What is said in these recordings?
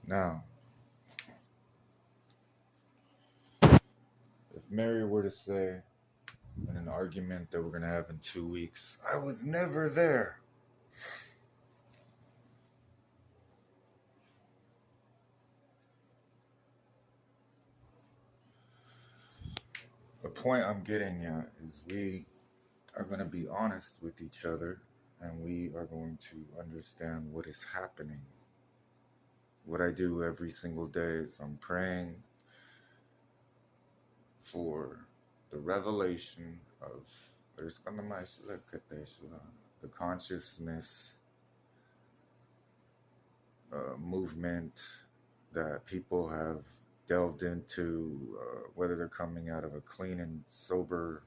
Now, if Mary were to say in an argument that we're going to have in 2 weeks, I was never there. The point I'm getting at is we are going to be honest with each other and we are going to understand what is happening. What I do every single day is I'm praying for the revelation of the consciousness movement that people have delved into, whether they're coming out of a clean and sober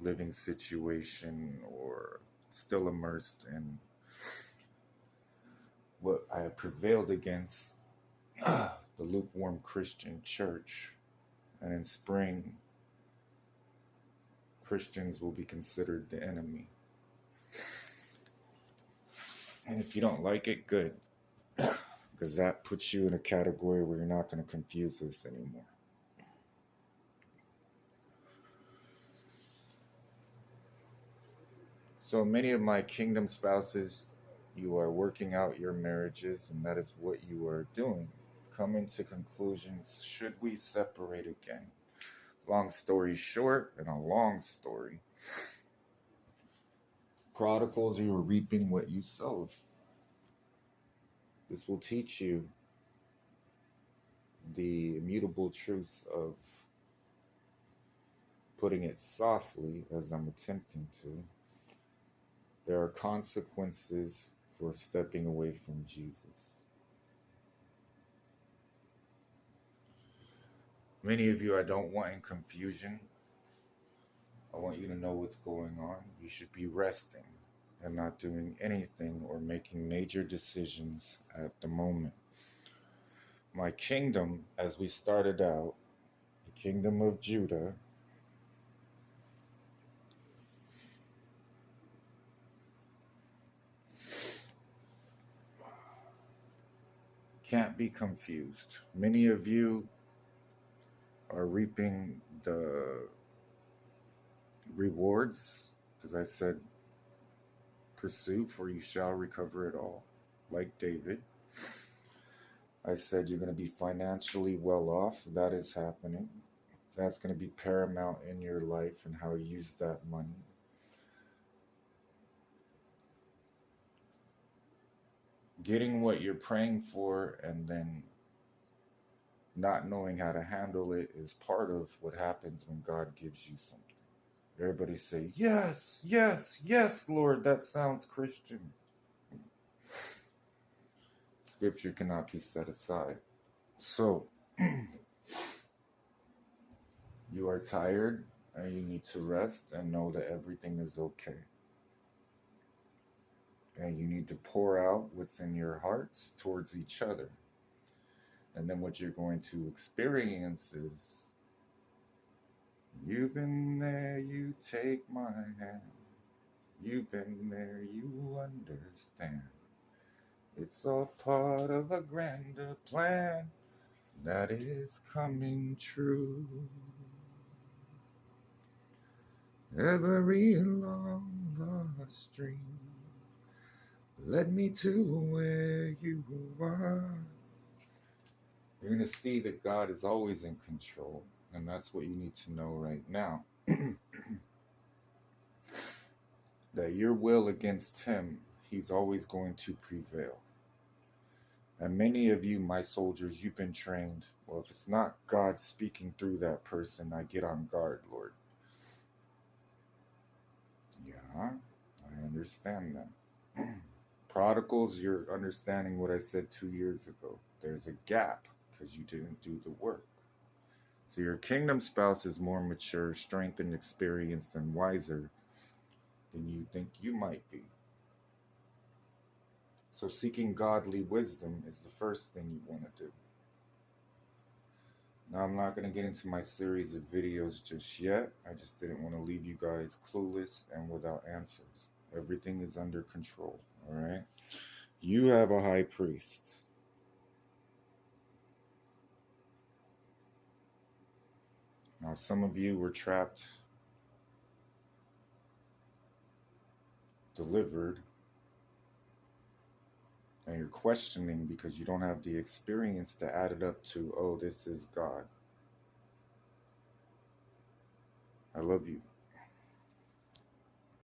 living situation or still immersed in what I have prevailed against, the lukewarm Christian church. And in spring, Christians will be considered the enemy. And if you don't like it, good. Because that puts you in a category where you're not going to confuse us anymore. So many of my kingdom spouses, you are working out your marriages, and that is what you are doing. Coming to conclusions, should we separate again? Long story short, and a long story. Prodigals, you are reaping what you sowed. This will teach you the immutable truths of, putting it softly, as I'm attempting to, there are consequences for stepping away from Jesus. Many of you I don't want in confusion. I want you to know what's going on. You should be resting and not doing anything or making major decisions at the moment. My kingdom, as we started out, the kingdom of Judah, can't be confused. Many of you are reaping the rewards, because I said, pursue, for you shall recover it all, like David. I said you're going to be financially well off. That is happening. That's going to be paramount in your life and how you use that money. Getting what you're praying for and then not knowing how to handle it is part of what happens when God gives you something. Everybody say, yes, yes, yes, Lord, that sounds Christian. Scripture cannot be set aside. So, you are tired and you need to rest and know that everything is okay. And you need to pour out what's in your hearts towards each other. And then what you're going to experience is, you've been there, you take my hand. You've been there, you understand. It's all part of a grander plan that is coming true. Every long lost stream led me to where you are. You're going to see that God is always in control, and that's what you need to know right now. That your will against him, he's always going to prevail. And many of you, my soldiers, you've been trained, well, if it's not God speaking through that person, I get on guard, Lord. Yeah, I understand that. Prodigals, you're understanding what I said 2 years ago. There's a gap because you didn't do the work. So your kingdom spouse is more mature, strengthened, experienced, and wiser than you think you might be. So seeking godly wisdom is the first thing you want to do. Now, I'm not going to get into my series of videos just yet. I just didn't want to leave you guys clueless and without answers. Everything is under control, all right? You have a high priest. Now, some of you were trapped, delivered, and you're questioning because you don't have the experience to add it up to, oh, this is God. I love you.